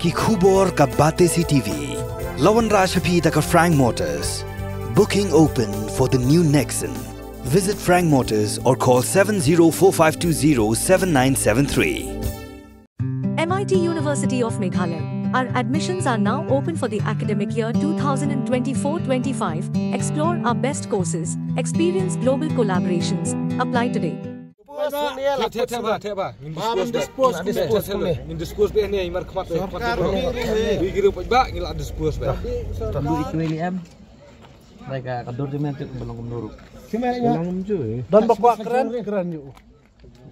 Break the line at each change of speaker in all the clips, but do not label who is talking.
ki khubor ka bate si TV. Lawan Rashaphi da ka Frank Motors. Booking open for the new Nexon. Visit Frank Motors or call 7045207973.
MIT University of Meghalaya. Our admissions are now open for the academic year 2024-25. Explore our best courses. Experience global collaborations. Apply today.
Mereka kadur di mana belum menurut.
Dan bawa keren yuk.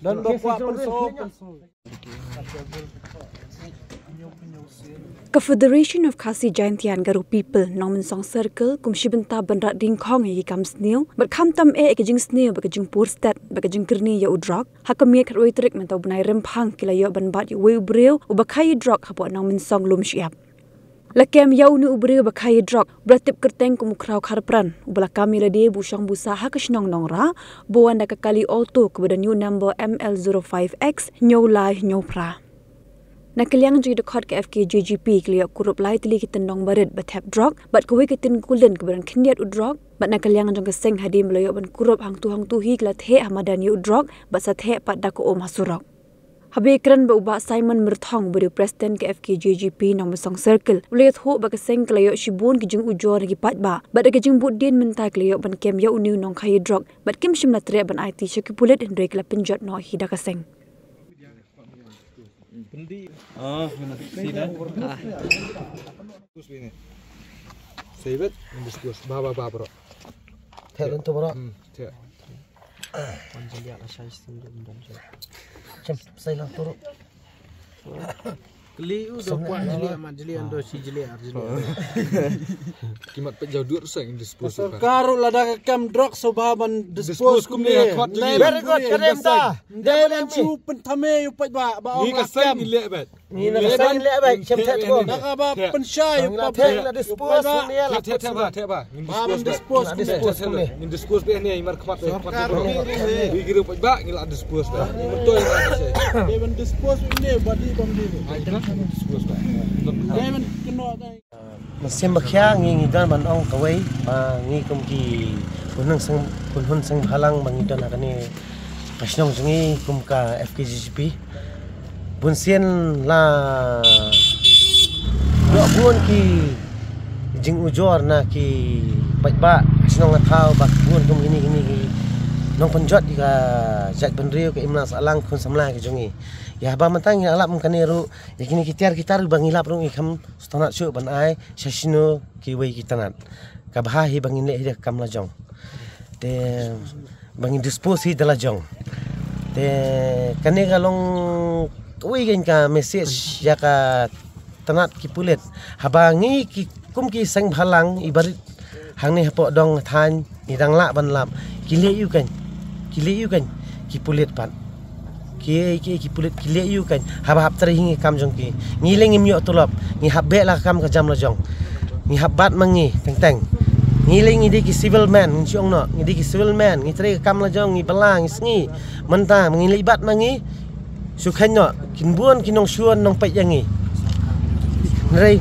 Dan bawa pensol.
Confederation of Khasi Jaintian Garu People Norman Song Circle kum shibenta bandrat ding khong yi kam sneu but kham tam e ke jing sneu ba ke jing pur stat ba ke jing kirni ya udrak hakam ye khroi trek men taw banai rem phang kila yo ban bat yu breu u ba khai drak hapo Norman Song lum shiap lakem yau nu breu ba khai drak bratip kerteng kum khrau kharpran u bala kamila de bu shang bu sa hakashnong nongra bo anda ka kali auto ke new number ML05X nyo lai nyo pra Nakaliang jui dekat ke FKJGP keliak kurup lai tili kita nong barit batap drug bat kuwi kitin kulen keberan kindiat udrog bat nakaliang jong keseng hadim melayok ban kurup hang tu hi kelat he hamadan yu udrog bat sat he pat dako om hasurok habe kran ba uba Simon Mirthong beri president ke FKJGP nong Song Circle uliat ho ba keseng kelayok shibun ke jing ujor gi pat ba bat ke jing budin mentai kelayok ban kem ya uniu nong khai drug bat kim shimna tre ban IT shaki pulet en rekla pinjot no hi da keseng
Save it and discuss. Baba bro. Tell them to bro. Say lang to. Keli udah kuat jeli ando si jeli arjeli. Kimat pejauh dur sang dispose. Karu lada kam drug sobaban dispose kumni. Very good kadem ta. Delan chu pentame yu pejba ba ong kam. Ni na sang le ba chem thet ko. Nakaba pensai pa thek la dispose ni la theba. Dispose kumni. Ni dispose be ni mar khmat. Wi giru pejba ngila dispose ba. Betul ya saya. Dewan dispose ni body bom di. Mesin bakhya ngi dan ban ong kawai pa ngi kum ki kunang sang halang bang idan akane kasnong jungi kum ka FKJGP bunsien la do bun ki jing ujor na ki ba kasnong thau bak bun kum ini nong penjot di ka jat benriu ke imnas alang kun samla ke jungi ya ba mantang ya alap mkaneru ya kini kitar bang ilap rung ikam stonat syu ban ai shashino ki wei kitanat ka bha hi bang inle hi kam la jong te bang dispose hi dala jong te kane galong wei gen ka message ya ka tanat ki pulet habangi ki kum ki sang bhalang ibarit hang ni hapo dong than ni dang la ban lap ki le yu kan ki pulet pan ki pulit ki le yu kan hab terhingi kam jong ki ngileng imyo tulop ngi habbe la kam ka jam la jong ngi habat mangi teng ngileng idi ki civil man ngi jong no ngi ki civil man ngi tre kam la jong ngi pelang ngi menta ngi libat mangi sukhan no kin buon kinong suon nong pet yangi rei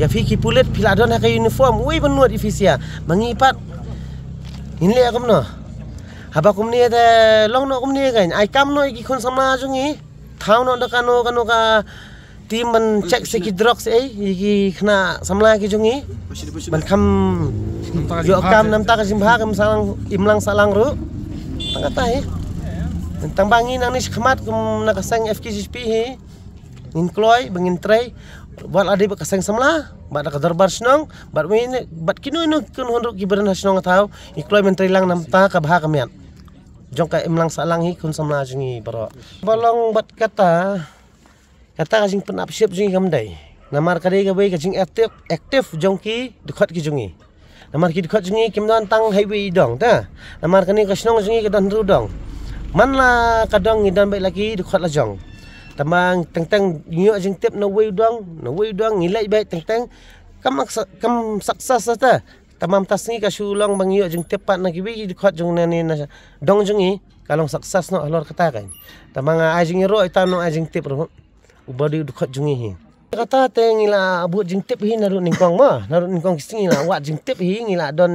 ya fi ki pulit piladon ha ka uniform wi benuat ifisia mangi pat ngi akam no haba kumni ada long no kumni kan ai kam no ki khon sama jungi thau no da kano ka tim ban check se ki drugs ki khna samla ki jungi ban kham yo kam nam ta ka jimbha kam salang imlang salang ru tang ta he tang bangi nang ni khmat kum na ka sang FKJGP he nin kloi bangin tray wal ade ba ka sang samla ba da ka darbar snong ba win bat kinu no kun honro ki baran hasnong thau ikloi men tray lang nam ta ka bha kamian jong ka imlang salang hi kun samla jungi baro balong bat kata kasing penap siap jungi kamdai namar kade ga bai ka jing active jong ki dekat ki jungi namar ki dekat jungi kim dan tang highway dong ta namar kani kasnong jungi ka dan ru dong man la kadong ngidan bai lagi dekat la jong tamang teng nyo jing tip no way dong ngilai bai teng kam success ta tamam tasni ka sulong bangyo jeng tepat na kibi dikhat jong nani na dong jongi kalong sukses no alor kata kan tamang ajing ro ita no ajing tip ro ubadi dikhat jongi hi Kata te ngila buat jing tip hi narut ningkong kising ngila wat jing tip hi ngila don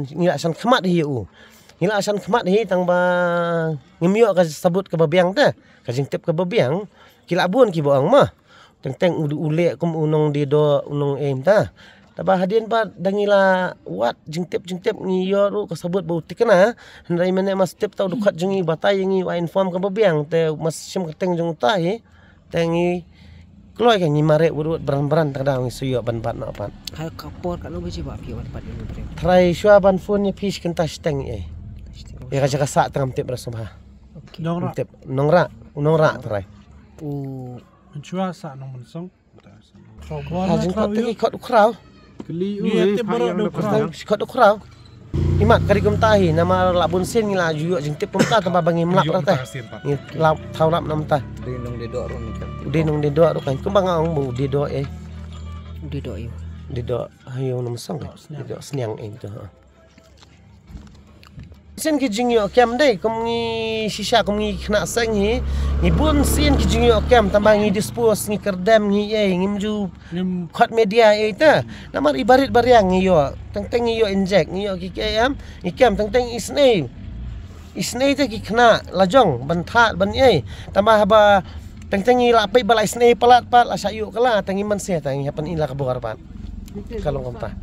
ngila san khmat hi u. Ngila san khmat hi tang ba ngimyo ka sabut ke babiang ta. Ka jing tip ke babiang kila buan ki boang mah. Teng ule kum unong di do unong em ta. Taba hadin ba dangila wat jing tip ngiyo ru ka sabut bau tikna. Handai mene mas tip tau dukat jungi batai ngi wa inform ke babiang te mas sim keteng jung ta hi. Tengi keluar kan ngimare urut beran-beran tadang suyo ban-ban nak pan.
Hai kapor kat lu biji ba pi ban ni bre.
Try shua ban phone ni fish kan tas teng ye. Ya ka sa tengam tip rasumha.
Nongra.
Tip nongra try.
Menchua sa nong mensong.
Hajin kot teki kot ukraw.
Keli tip baru do krau.
Kot ukraw. Imat kari kum tahi nama labun sin ngila juyo jing tip pumta tamba bangi mlap rata. Ni lap thau lap nam ta.
Dinong di dok ron kan.
Dinong di dok kan kumbang ang bu di dok
Di do yo.
Di dok hayo nam song. Di dok sniang tu. Sen ki jingyo kem dai kum ngi shisha kum ngi khna sang hi ngi bun sen ki jingyo kem tamba ngi dispose ngi kerdam ngi ngi mju khot media ta namar ibarit bariang ngi yo teng yo inject ngi yo ki kem ngi kem teng isnei te ki khna lajong ban tha ban tamba haba teng ngi lapai bala isnei palat pat la sayu kala teng man se teng hapan ila ka buar pat kalong komta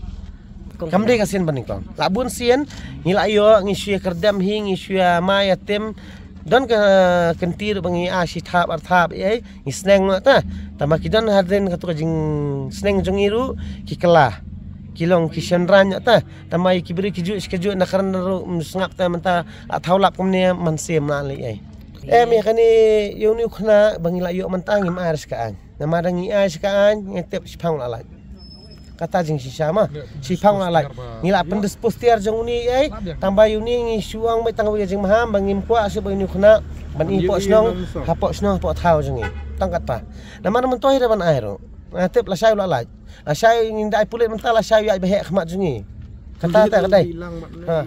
kamde kasin banikong labun sien ngila yo ngi kerdam hi ngi syua mai atem don ka kentir bangi ashi thap arthap ngi sneng ta tama kidon hadren ka to jing sneng jongiru ki kala kilong ki shenran ta tama ki beri ki ju nakaran ru sngap ta menta thaulap kumne mansem na li mi kani yo ni khna bangila yo mantangi ma ars kaan namadangi ars kaan ngetep sipang ala kata jing sisama sipang alai ngila pendes postiar jong ni tambah yuni ngi suang mai tangwe jing maham bangim kwa se bani khuna ban import snong hapok snong po thau jong ni tangkat pa nama man toy ban airo atep la sai la la sai ngin dai pulet mentala sai ai behek khmat jong ni kata ta kadai ha